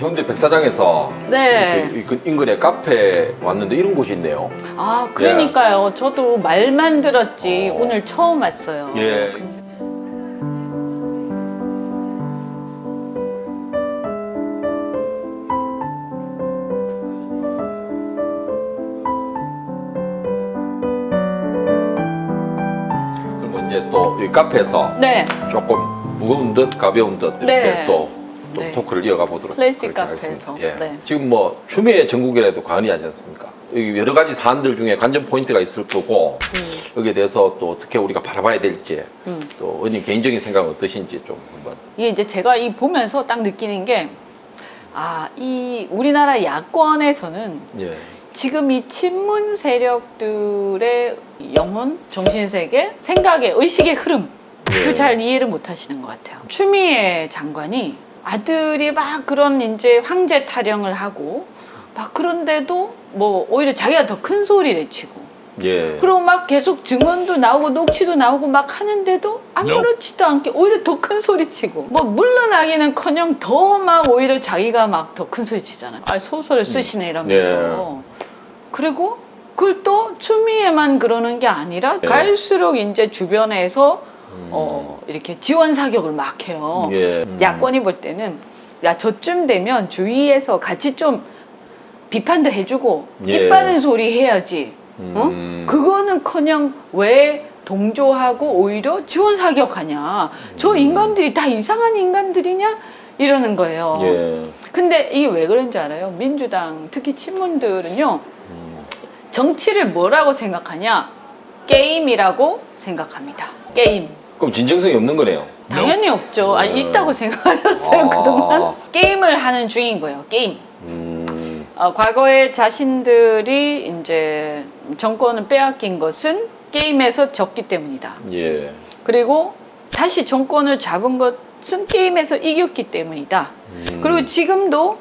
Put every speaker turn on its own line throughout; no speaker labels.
현대 백사장에서
네.
이렇게 인근에 카페 왔는데 이런 곳이 있네요.
아, 그러니까요. 저도 말만 들었지 오늘 처음 왔어요.
예. 그리고 이제 또 이 카페에서
네.
조금 무거운 듯 가벼운 듯 이렇게
네.
또
네.
토크를 이어가 보도록
클래식
그렇게
카페에서.
하겠습니다. 예.
네.
지금 뭐 추미애 전국이라도 과언이 아니지 않습니까? 여기 여러 가지 사안들 중에 관전 포인트가 있을 거고 여기에 대해서 또 어떻게 우리가 바라봐야 될지 또 언니 개인적인 생각은 어떠신지 좀 한번.
이게 이제 제가 이 보면서 딱 느끼는 게 이 우리나라 야권에서는
예.
지금 이 친문 세력들의 영혼, 정신세계, 생각의 의식의 흐름 을 잘 이해를 못 하시는 것 같아요. 추미애 장관이 아들이 막 그런 이제 황제 타령을 하고 막 그런데도 뭐 오히려 자기가 더 큰 소리 내치고
예.
그리고 막 계속 증언도 나오고 녹취도 나오고 막 하는데도 아무렇지도 않게 오히려 더 큰 소리 치고 뭐 물러나기는커녕 더 막 오히려 자기가 막 더 큰 소리 치잖아요. 소설을 쓰시네 이러면서. 그리고 그걸 또 추미애만 그러는 게 아니라 갈수록 이제 주변에서 이렇게 지원 사격을 막 해요. 야권이 볼 때는 야 저쯤 되면 주위에서 같이 좀 비판도 해주고 입 바른 소리 해야지. 그거는커녕 왜 동조하고 오히려 지원 사격하냐? 저 인간들이 다 이상한 인간들이냐? 이러는 거예요. 근데 이게 왜 그런지 알아요? 민주당 특히 친문들은요 정치를 뭐라고 생각하냐? 게임이라고 생각합니다. 게임.
그럼 진정성이 없는 거네요.
당연히 없죠. 있다고 생각하셨어요 그동안? 게임을 하는 중인 거예요. 게임. 과거에 자신들이 이제 정권을 빼앗긴 것은 게임에서 졌기 때문이다. 그리고 다시 정권을 잡은 것은 게임에서 이겼기 때문이다. 그리고 지금도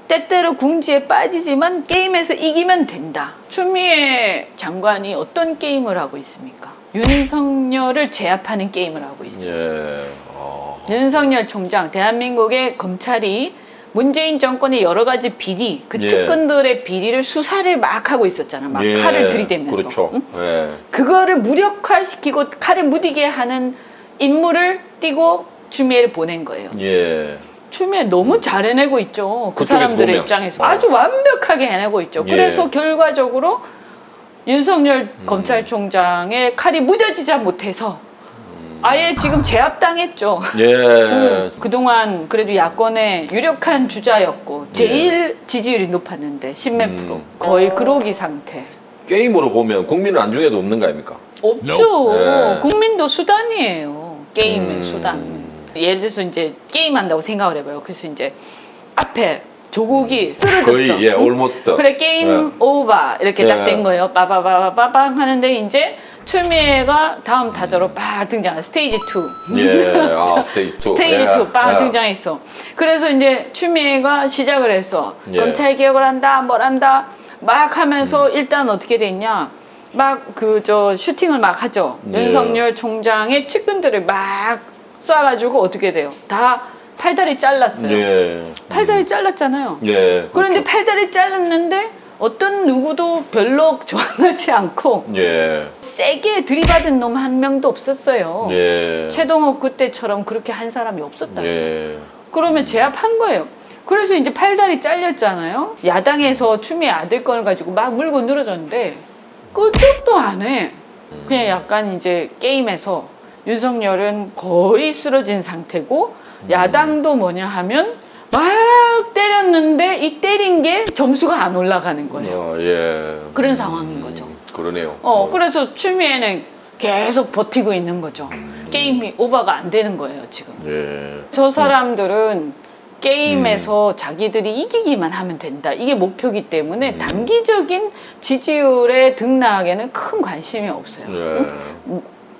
때때로 궁지에 빠지지만 게임에서 이기면 된다. 추미애 장관이 어떤 게임을 하고 있습니까? 윤석열을 제압하는 게임을 하고 있습니다. 윤석열 총장, 대한민국의 검찰이 문재인 정권의 여러 가지 비리, 그 측근들의 비리를 수사를 막 하고 있었잖아. 막 칼을 들이대면서.
그렇죠.
응? 그거를 무력화시키고 칼을 무디게 하는 임무를 띠고 추미애를 보낸 거예요. 추미애 너무 잘 해내고 있죠. 그 사람들의 입장에서. 아주 완벽하게 해내고 있죠. 그래서 결과적으로 윤석열 검찰총장의 칼이 무뎌지지 못해서 아예 지금 제압당했죠. 그동안 그래도 야권의 유력한 주자였고 제일 지지율이 높았는데 10몇 프로. 거의 그러기 상태.
게임으로 보면 국민은 안중에도 없는 거 아닙니까?
없죠. 국민도 수단이에요. 게임의 수단. 예를 들어서 이제 게임한다고 생각을 해봐요. 그래서 이제 앞에 조국이 쓰러졌어.
거의 almost.
그래 게임 오버 이렇게 딱 된 거예요. 빠바바바바방 하는데 이제 추미애가 다음 타자로 빡 등장해. 스테이지 2.
스테이지 2.
스테이지 2 빡 등장했어. 그래서 이제 추미애가 시작을 했어. 검찰 개혁을 한다, 뭘 한다 막 하면서 일단 어떻게 됐냐? 막 슈팅을 막 하죠. 윤석열 총장의 측근들을 막 쏴가지고 어떻게 돼요? 다 팔다리 잘랐어요. 팔다리 잘랐잖아요. 그런데
그렇죠.
팔다리 잘랐는데 어떤 누구도 별로 좋아하지 않고 세게 들이받은 놈 한 명도 없었어요. 최동욱 그때처럼 그렇게 한 사람이 없었다. 그러면 제압한 거예요. 그래서 이제 팔다리 잘렸잖아요. 야당에서 추미애 아들 건을 가지고 막 물고 늘어졌는데 끄떡도 안 해. 그냥 약간 이제 게임에서 윤석열은 거의 쓰러진 상태고 야당도 뭐냐 하면 막 때렸는데 이 때린 게 점수가 안 올라가는 거예요. 그런 상황인 거죠.
그러네요.
그래서 추미애는 계속 버티고 있는 거죠. 게임이 오버가 안 되는 거예요 지금. 저 사람들은 게임에서 자기들이 이기기만 하면 된다. 이게 목표이기 때문에 단기적인 지지율의 등락에는 큰 관심이 없어요.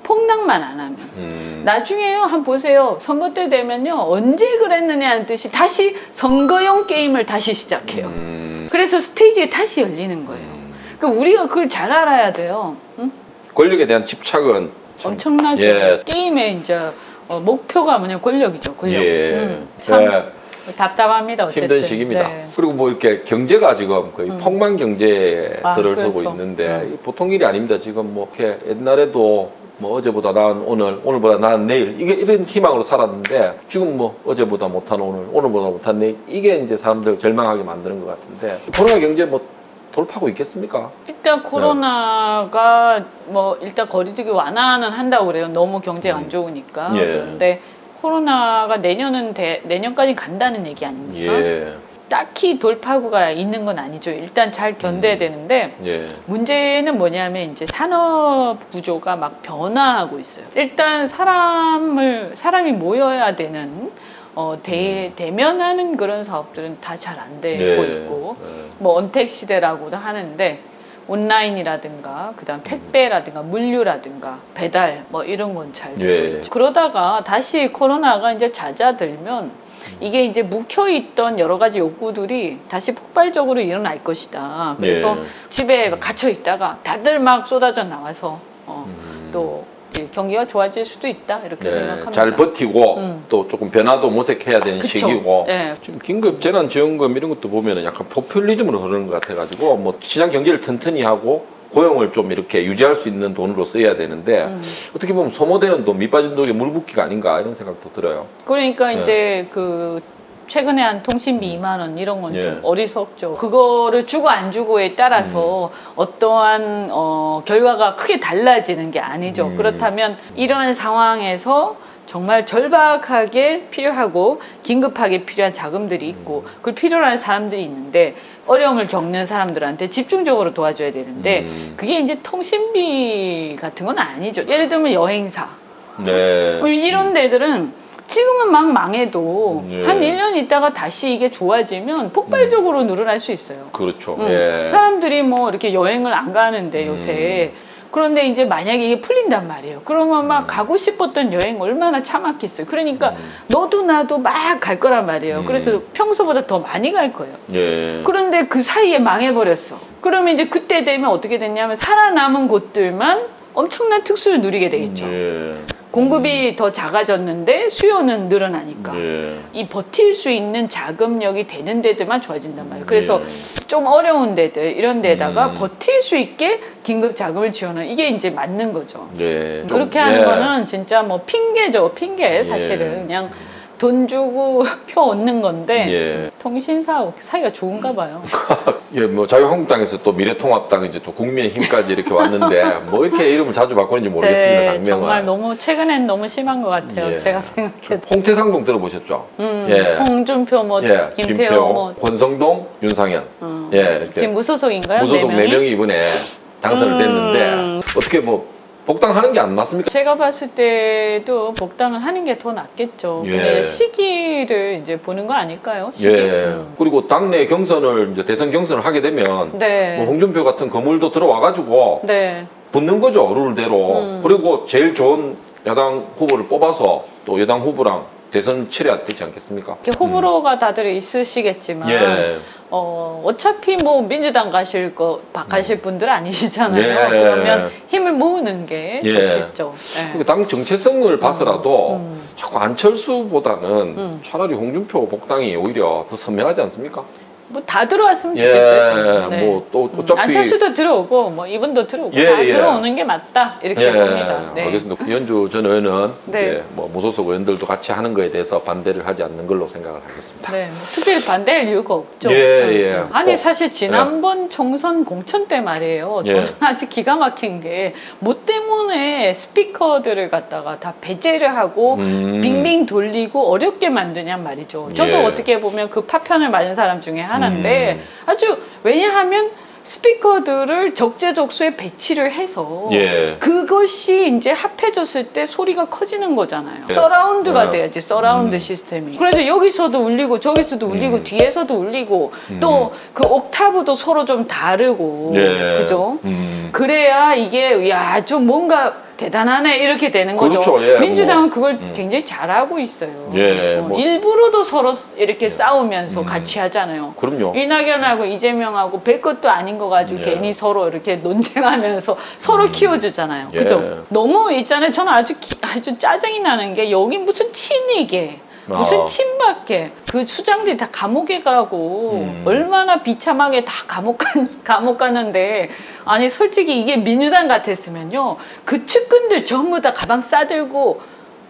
폭락만 안 하면. 나중에요, 한번 보세요. 선거 때 되면요, 언제 그랬느냐는 뜻이 다시 선거용 게임을 다시 시작해요. 그래서 스테이지에 다시 열리는 거예요. 그러니까 우리가 그걸 잘 알아야 돼요. 응?
권력에 대한 집착은
엄청나죠. 게임의 이제 목표가 뭐냐, 권력이죠, 권력. 참. 답답합니다. 어쨌든.
힘든 시기입니다.
네.
그리고 뭐 이렇게 경제가 지금 거의 폭망 경제에 들어서고
그렇죠.
있는데 보통 일이 아닙니다. 지금 뭐 이렇게 옛날에도 뭐 어제보다 나은 오늘, 오늘보다 나은 내일 이게 이런 희망으로 살았는데 지금 뭐 어제보다 못한 오늘, 오늘보다 못한 내일 이게 이제 사람들 절망하게 만드는 것 같은데 코로나 경제 뭐 돌파하고 있겠습니까?
일단 코로나가 뭐 일단 거리두기 완화는 한다고 그래요. 너무 경제가 안 좋으니까.
예.
그런데 코로나가 내년까지 간다는 얘기 아닙니까?
예.
딱히 돌파구가 있는 건 아니죠. 일단 잘 견뎌야 되는데
예.
문제는 뭐냐면 이제 산업 구조가 막 변화하고 있어요. 일단 사람이 모여야 되는 대면하는 그런 사업들은 다 잘 안 되고
예.
있고 뭐 언택 시대라고도 하는데 온라인이라든가 그다음 택배라든가 물류라든가 배달 뭐 이런 건 잘 되고
예.
있죠. 그러다가 다시 코로나가 이제 잦아들면 이게 이제 묵혀있던 여러 가지 욕구들이 다시 폭발적으로 일어날 것이다. 그래서
예.
집에 갇혀 있다가 다들 막 쏟아져 나와서 또 이제 경기가 좋아질 수도 있다 이렇게
네,
생각합니다.
잘 버티고 또 조금 변화도 모색해야 되는
그쵸.
시기고
네.
지금 긴급 재난지원금 이런 것도 보면은 약간 포퓰리즘으로 흐르는 것 같아가지고 뭐 시장 경제를 튼튼히 하고 고용을 좀 이렇게 유지할 수 있는 돈으로 써야 되는데 어떻게 보면 소모되는 돈, 밑빠진 독에 물 붓기가 아닌가 이런 생각도 들어요.
그러니까 이제 그 최근에 한 통신비 2만 원 이런 건 좀
예.
어리석죠. 그거를 주고 안 주고에 따라서 어떠한 결과가 크게 달라지는 게 아니죠. 그렇다면 이러한 상황에서 정말 절박하게 필요하고 긴급하게 필요한 자금들이 있고 그걸 필요로 하는 사람들이 있는데 어려움을 겪는 사람들한테 집중적으로 도와줘야 되는데 그게 이제 통신비 같은 건 아니죠. 예를 들면 여행사
네.
이런 데들은 지금은 막 망해도
예.
한 1년 있다가 다시 이게 좋아지면 폭발적으로 늘어날 수 있어요.
그렇죠. 예.
사람들이 뭐 이렇게 여행을 안 가는데 요새 그런데 이제 만약에 이게 풀린단 말이에요. 그러면 막 가고 싶었던 여행 얼마나 차 막혔어요. 그러니까 너도 나도 막 갈 거란 말이에요. 그래서 평소보다 더 많이 갈 거예요.
예.
그런데 그 사이에 망해버렸어. 그러면 이제 그때 되면 어떻게 됐냐면 살아남은 곳들만 엄청난 특수를 누리게 되겠죠.
예.
공급이 더 작아졌는데 수요는 늘어나니까
예.
이 버틸 수 있는 자금력이 되는 데들만 좋아진단 말이에요. 그래서
예.
좀 어려운 데들 이런 데다가 버틸 수 있게 긴급 자금을 지원하는 이게 이제 맞는 거죠.
예.
그렇게
좀,
하는
예.
거는 진짜 뭐 핑계죠. 핑계 사실은 그냥 돈 주고 표 얻는 건데
예.
통신사 사이가 좋은가 봐요.
예, 뭐 자유한국당에서 또 미래통합당 이제 또 국민의힘까지 이렇게 왔는데 뭐 이렇게 이름을 자주 바꾸는지 모르겠습니다.
네,
강명은.
정말 너무 최근엔 너무 심한 것 같아요.
예.
제가 생각해도.
홍태상동 들어보셨죠? 예.
홍준표, 뭐
예,
김태호, 뭐
권성동, 윤상현. 예, 이렇게
지금 무소속인가요?
무소속
네
네
명이?
명이 이번에 당선을 됐는데 어떻게 뭐 복당하는 게 안 맞습니까?
제가 봤을 때도 복당을 하는 게 더 낫겠죠.
예.
근데 시기를 이제 보는 거 아닐까요? 시기.
예. 그리고 당내 경선을 이제 대선 경선을 하게 되면
네.
뭐 홍준표 같은 거물도 들어와가지고
네.
붙는 거죠 룰대로. 그리고 제일 좋은 야당 후보를 뽑아서 또 여당 후보랑 대선 치러야 되지 않겠습니까?
이렇게 호불호가 다들 있으시겠지만
예.
어차피 뭐 민주당 가실 분들 아니시잖아요.
예.
그러면 힘을 모으는 게
예.
좋겠죠. 예.
그리고 당 정체성을 봐서라도 자꾸 안철수보다는 차라리 홍준표 복당이 오히려 더 선명하지 않습니까?
뭐 다 들어왔으면 좋겠어요. 저는. 네.
뭐 또 어차피
안철수도 들어오고 뭐 이분도 들어오고
예,
다
예.
들어오는 게 맞다 이렇게 봅니다. 네.
알겠습니다. 이현주 전 의원은
네.
이제 뭐 무소속 의원들도 같이 하는 거에 대해서 반대를 하지 않는 걸로 생각을 하겠습니다.
네, 뭐 특별히 반대할 이유가 없죠.
예, 예.
아니
꼭.
사실 지난번 총선 공천 때 말이에요.
예.
저는 아주 기가 막힌 게 뭐 때문에 스피커들을 갖다가 다 배제를 하고 빙빙 돌리고 어렵게 만드냔 말이죠. 저도
예.
어떻게 보면 그 파편을 맞은 사람 중에 하나인데 아주 왜냐하면 스피커들을 적재적소에 배치를 해서
예.
그것이 이제 합해졌을 때 소리가 커지는 거잖아요.
예.
서라운드가
예.
돼야지, 서라운드 시스템이. 그래서 여기서도 울리고 저기서도 울리고 뒤에서도 울리고 또 그 옥타브도 서로 좀 다르고
예.
그죠? 그래야 이게 야 좀 뭔가 대단하네 이렇게 되는 거죠.
그렇죠. 예,
민주당은 그걸 굉장히 잘하고 있어요.
예, 뭐.
일부러도 서로 이렇게 싸우면서 같이 하잖아요.
그럼요.
이낙연하고 이재명하고 별 것도 아닌 거 가지고
예.
괜히 서로 이렇게 논쟁하면서 서로 키워주잖아요.
예.
그죠? 너무 있잖아요. 저는 아주 짜증이 나는 게 여기 무슨 친이게 무슨 친밖에. 그 수장들이 다 감옥에 가고 얼마나 비참하게 다 감옥 가는데, 아니 솔직히 이게 민주당 같았으면요 그 측근들 전부 다 가방 싸들고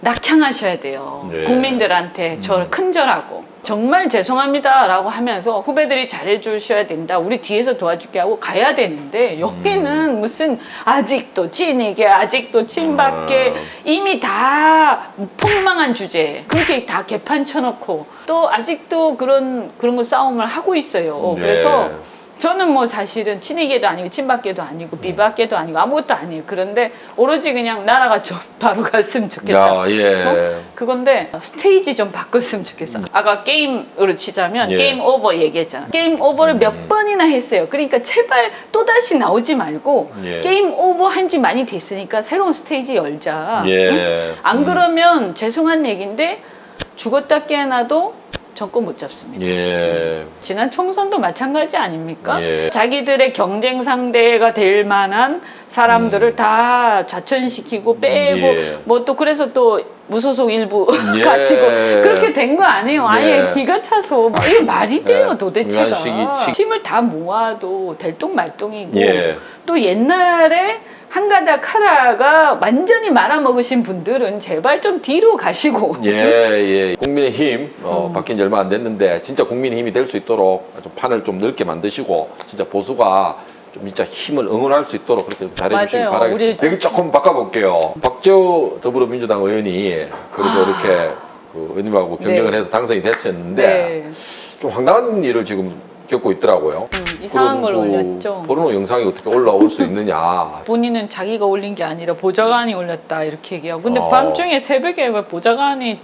낙향하셔야 돼요.
네.
국민들한테 저 큰절하고 정말 죄송합니다 라고 하면서 후배들이 잘해주셔야 된다, 우리 뒤에서 도와줄게 하고 가야 되는데, 여기는 무슨 아직도 친이게 아직도 친밖에, 이미 다 폭망한 주제 그렇게 다 개판 쳐놓고 또 아직도 그런 거 싸움을 하고 있어요.
네.
그래서 저는 뭐 사실은 친이계도 아니고 친박계도 아니고 비박계도 아니고 아무것도 아니에요. 그런데 오로지 그냥 나라가 좀 바로 갔으면 좋겠다.
야, 예.
그건데 스테이지 좀 바꿨으면 좋겠어. 아까 게임으로 치자면
예.
게임 오버 얘기했잖아. 게임 오버를 몇 번이나 했어요. 그러니까 제발 또다시 나오지 말고
예.
게임 오버 한 지 많이 됐으니까 새로운 스테이지 열자.
예.
응? 안 그러면 죄송한 얘기인데 죽었다 깨어나도 정권 못 잡습니다.
예.
지난 총선도 마찬가지 아닙니까?
예.
자기들의 경쟁 상대가 될 만한 사람들을 다 좌천시키고 빼고
예.
뭐 또 그래서 또 무소속 일부
예.
가시고 그렇게 된 거 아니에요. 아예
예.
기가 차서 이게 말이 돼요.
예.
도대체가.
인간
힘을 다 모아도 될똥말똥이고
예.
또 옛날에 한 가닥 하다가 완전히 말아먹으신 분들은 제발 좀 뒤로 가시고.
예, 예. 국민의힘 바뀐 지 얼마 안 됐는데 진짜 국민의힘이 될 수 있도록 좀 판을 좀 넓게 만드시고 진짜 보수가 좀 진짜 힘을 응원할 수 있도록 그렇게 좀 잘해주시기
맞아요.
바라겠습니다. 여기 조금 바꿔볼게요. 박지호 더불어민주당 의원이 그래도 이렇게 그 의원님하고 경쟁을
네.
해서 당선이 됐었는데
네.
좀 황당한 일을 지금 겪고 있더라고요.
이상한 걸
그런
올렸죠.
포르노 영상이 어떻게 올라올 수 있느냐.
본인은 자기가 올린 게 아니라 보좌관이 올렸다 이렇게 얘기하고, 근데 밤중에 새벽에 왜 보좌관이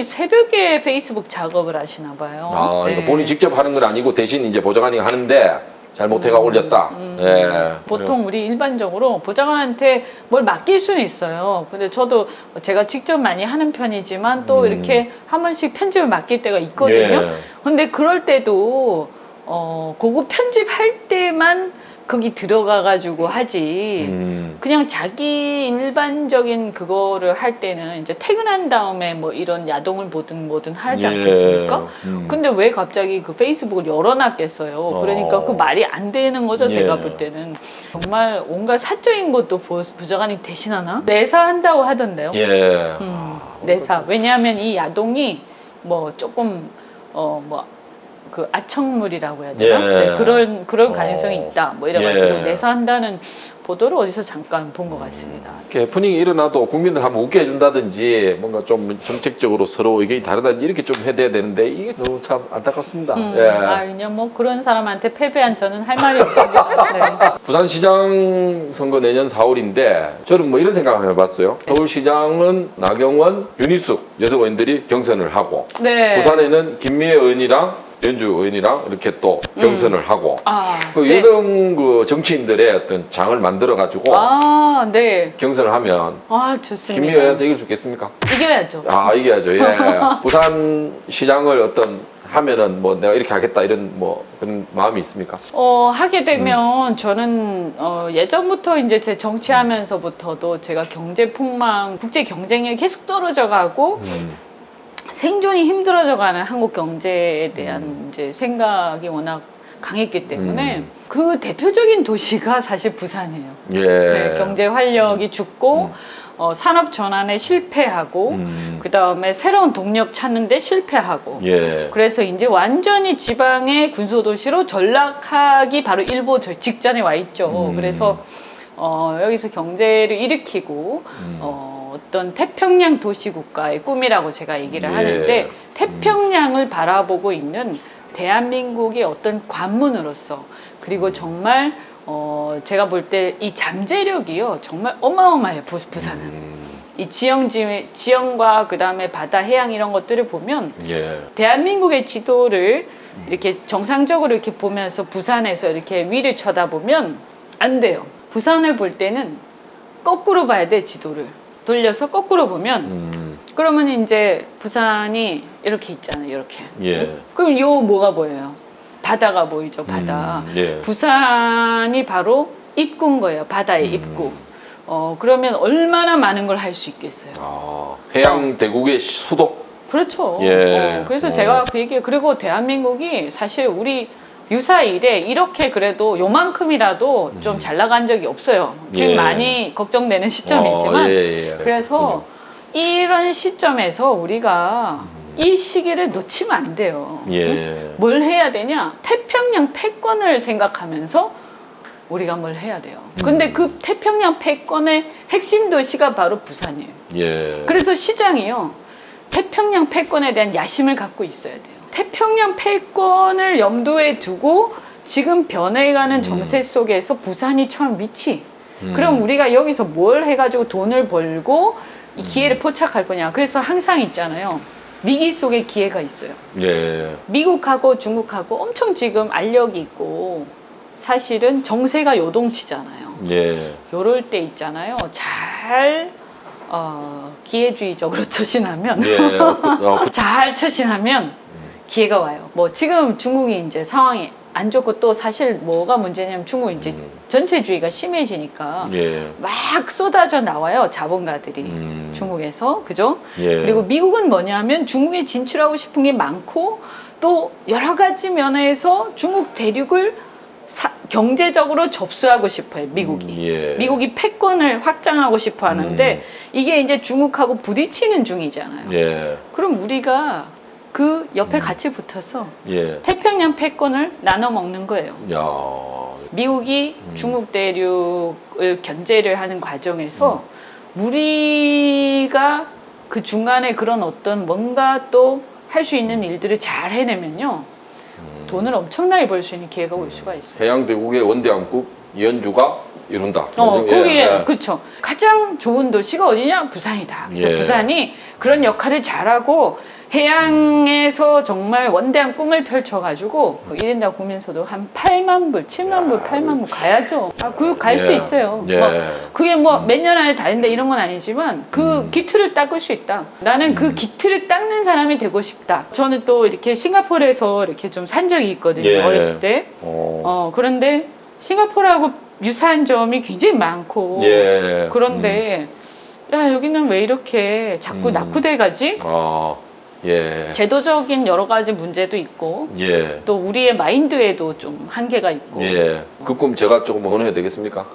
새벽에 페이스북 작업을 하시나 봐요.
아,
네.
그러니까 본인이 직접 하는 건 아니고 대신 이제 보좌관이 하는데 잘못해가 올렸다. 예.
보통 우리 일반적으로 보좌관한테 뭘 맡길 수는 있어요. 근데 저도 제가 직접 많이 하는 편이지만 또 이렇게 한 번씩 편집을 맡길 때가 있거든요.
예.
근데 그럴 때도 그거 편집할 때만 거기 들어가가지고 하지. 그냥 자기 일반적인 그거를 할 때는 이제 퇴근한 다음에 뭐 이런 야동을 보든 뭐든 하지 않겠습니까? 근데 왜 갑자기 그 페이스북을 열어놨겠어요? 그러니까 그 말이 안 되는 거죠,
예.
제가 볼 때는. 정말 온갖 사적인 것도 부좌관이 대신하나? 내사한다고 하던데요.
예.
내사. 왜냐하면 이 야동이 뭐 조금 그 아청물이라고 해야 되나?
예.
네, 그런 가능성이 있다. 뭐 이래가지고
예.
내사한다는 보도를 어디서 잠깐 본 것 같습니다.
이렇게 해프닝이 일어나도 국민들 한번 웃게 해준다든지 뭔가 좀 정책적으로 서로 의견이 다르다든지 이렇게 좀 해야 되는데 이게 너무 참 안타깝습니다. 예.
그냥 뭐 그런 사람한테 패배한 저는 할 말이 없습니다. 네.
부산시장 선거 내년 4월인데 저는 뭐 이런 생각을 해봤어요. 서울시장은 나경원, 윤희숙 여성 의원들이 경선을 하고
네.
부산에는 김미애 의원이랑 연주 의원이랑 이렇게 또 경선을 하고 그
네.
여성 그 정치인들의 어떤 장을 만들어 가지고
네.
경선을 하면
좋습니다.
김미애 의원한테 이길 수 있겠습니까?
이겨야죠.
이겨야죠. 예. 부산 시장을 하면은 뭐 내가 이렇게 하겠다 이런 뭐 그런 마음이 있습니까?
하게 되면 저는 예전부터 이제 제 정치하면서부터도 제가 경제 폭망, 국제 경쟁력이 계속 떨어져 가고 생존이 힘들어져가는 한국 경제에 대한 이제 생각이 워낙 강했기 때문에 그 대표적인 도시가 사실 부산이에요.
예.
네, 경제 활력이 죽고 산업 전환에 실패하고 그 다음에 새로운 동력 찾는데 실패하고
예.
그래서 이제 완전히 지방의 군소도시로 전락하기 바로 일보 직전에 와 있죠. 그래서 여기서 경제를 일으키고 어떤 태평양 도시국가의 꿈이라고 제가 얘기를 하는데 태평양을 바라보고 있는 대한민국의 어떤 관문으로서 그리고 정말 제가 볼 때 이 잠재력이요 정말 어마어마해요. 부산은 이 지형과 그 다음에 바다 해양 이런 것들을 보면 대한민국의 지도를 이렇게 정상적으로 이렇게 보면서 부산에서 이렇게 위를 쳐다보면 안 돼요. 부산을 볼 때는 거꾸로 봐야 돼. 지도를 돌려서 거꾸로 보면 그러면 이제 부산이 이렇게 있잖아요. 이렇게.
예.
그럼 요 뭐가 보여요? 바다가 보이죠. 바다.
예.
부산이 바로 입구인 거예요. 바다의 입구. 그러면 얼마나 많은 걸 할 수 있겠어요.
해양 대국의 수도.
그렇죠.
예.
그래서 제가 그 얘기해요. 그리고 대한민국이 사실 우리 유사 일에 이렇게 그래도 요만큼이라도 좀 잘 나간 적이 없어요. 지금
예.
많이 걱정되는 시점이지만 그래서 이런 시점에서 우리가 이 시기를 놓치면 안 돼요.
예.
뭘 해야 되냐? 태평양 패권을 생각하면서 우리가 뭘 해야 돼요. 근데 그 태평양 패권의 핵심 도시가 바로 부산이에요.
예.
그래서 시장이요. 태평양 패권에 대한 야심을 갖고 있어야 돼요. 태평양 패권을 염두에 두고 지금 변해가는 정세 속에서 부산이 처한 위치. 그럼 우리가 여기서 뭘 해가지고 돈을 벌고 이 기회를 포착할 거냐. 그래서 항상 있잖아요. 위기 속에 기회가 있어요.
예.
미국하고 중국하고 엄청 지금 알력이 있고 사실은 정세가 요동치잖아요.
예.
요럴 때 있잖아요. 잘 기회주의적으로 처신하면
예.
잘 처신하면 기회가 와요. 뭐 지금 중국이 이제 상황이 안 좋고 또 사실 뭐가 문제냐면 중국 이제 전체주의가 심해지니까
예.
막 쏟아져 나와요. 자본가들이 중국에서 그죠?
예.
그리고 미국은 뭐냐면 중국에 진출하고 싶은 게 많고 또 여러 가지 면에서 중국 대륙을 경제적으로 접수하고 싶어요. 미국이.
예.
미국이 패권을 확장하고 싶어 하는데 이게 이제 중국하고 부딪히는 중이잖아요.
예.
그럼 우리가 그 옆에 같이 붙어서
예.
태평양 패권을 나눠 먹는 거예요.
야.
미국이 중국 대륙을 견제를 하는 과정에서 우리가 그 중간에 그런 어떤 뭔가 또 할 수 있는 일들을 잘 해내면요. 돈을 엄청나게 벌 수 있는 기회가 올 수가 있어요.
해양 대국의 원대함국 이현주가 이룬다.
거기에 그렇죠. 가장 좋은 도시가 어디냐? 부산이다. 그래서
예.
부산이 그런 역할을 잘하고 해양에서 정말 원대한 꿈을 펼쳐가지고 1인당 국민소득 한 8만 불, 7만 불, 8만 불 가야죠. 그거 갈 수
예.
있어요.
예.
뭐 그게 뭐 몇 년 안에 다 된다 이런 건 아니지만 그 기틀을 닦을 수 있다. 나는 그 기틀을 닦는 사람이 되고 싶다. 저는 또 이렇게 싱가포르에서 이렇게 좀 산 적이 있거든요.
예.
어렸을 때. 그런데 싱가포르하고 유사한 점이 굉장히 많고
예.
그런데 야 여기는 왜 이렇게 자꾸 낙후돼 가지?
예.
제도적인 여러 가지 문제도 있고
예.
또 우리의 마인드에도 좀 한계가 있고
예. 그 꿈 제가 조금 응원해도 되겠습니까?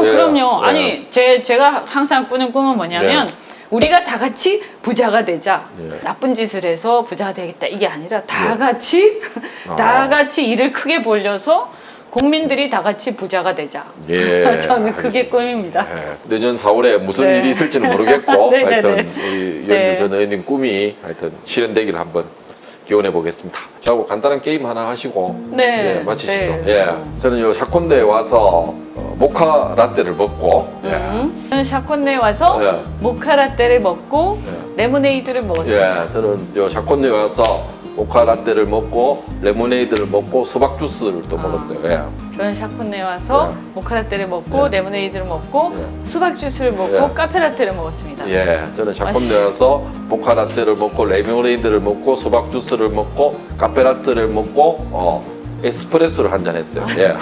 예.
그럼요.
예.
아니 제가 항상 꾸는 꿈은 뭐냐면 우리가 다 같이 부자가 되자.
예.
나쁜 짓을 해서 부자가 되겠다 이게 아니라 다 같이
아.
다 같이 일을 크게 벌려서 국민들이 다 같이 부자가 되자.
예.
저는 그게
알겠습니다.
꿈입니다.
예. 내년 4월에 무슨
네.
일이 있을지는 모르겠고
네, 네,
하여튼
네.
우리 이현주
네.
전 의원님 꿈이 하여튼 실현되기를 한번 기원해 보겠습니다. 저하고 간단한 게임 하나 하시고
네.
마치시죠.
네.
예. 저는 요 샤콘대에 와서 모카 라떼를 먹고
저는 샤콘네에 와서
예.
모카라떼를 먹고
예.
레모네이드를 먹었습니다.
예, 저는 요 샤콘대에 와서 모카 라떼를 먹고 레모네이드를 먹고 수박 주스를 또 먹었어요. 예.
저는 샤콘네에 와서
예.
모카라떼를 먹고
예.
레모네이드를 먹고
예.
수박 주스를 먹고
예.
카페라떼를 먹었습니다.
예, 저는 샤콘대
맛있-
와서 모카 라떼를 먹고 레모네이드를 먹고 수박 주스를 먹고 카페 라떼를 먹고 에스프레소를 한 잔 했어요. 예.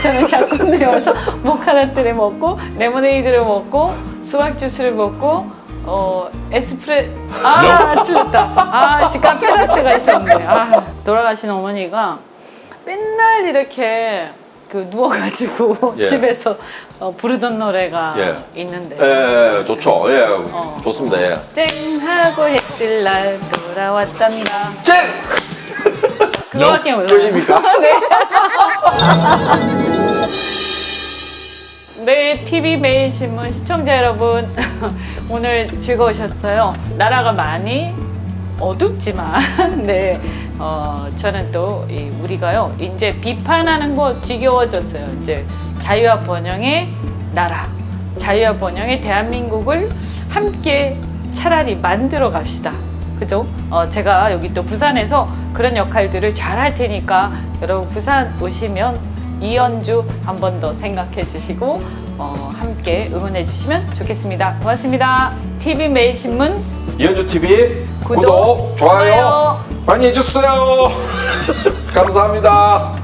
저는 샤콘네에 와서 모카라떼를 먹고 레모네이드를 먹고 수박 주스를 먹고 틀렸다. 카페라떼가 있었는데 돌아가신 어머니가 맨날 이렇게 그 누워가지고
예.
집에서 부르던 노래가
예.
있는데
예, 좋죠. 예, 좋습니다. 예.
쨍하고 해뜰 날 돌아왔단다.
쨍!
그거밖에 몰라요.
끝입니까?
네, TV 매일신문 시청자 여러분, 오늘 즐거우셨어요? 나라가 많이 어둡지만, 네, 저는 또 우리가요, 이제 비판하는 거 지겨워졌어요. 이제 자유와 번영의 나라, 자유와 번영의 대한민국을 함께 차라리 만들어 갑시다. 그죠? 제가 여기 또 부산에서 그런 역할들을 잘 할 테니까 여러분 부산 오시면 이현주 한 번 더 생각해 주시고 함께 응원해 주시면 좋겠습니다. 고맙습니다. TV 매일신문
이현주 TV
구독,
좋아요 많이 해주세요. 감사합니다.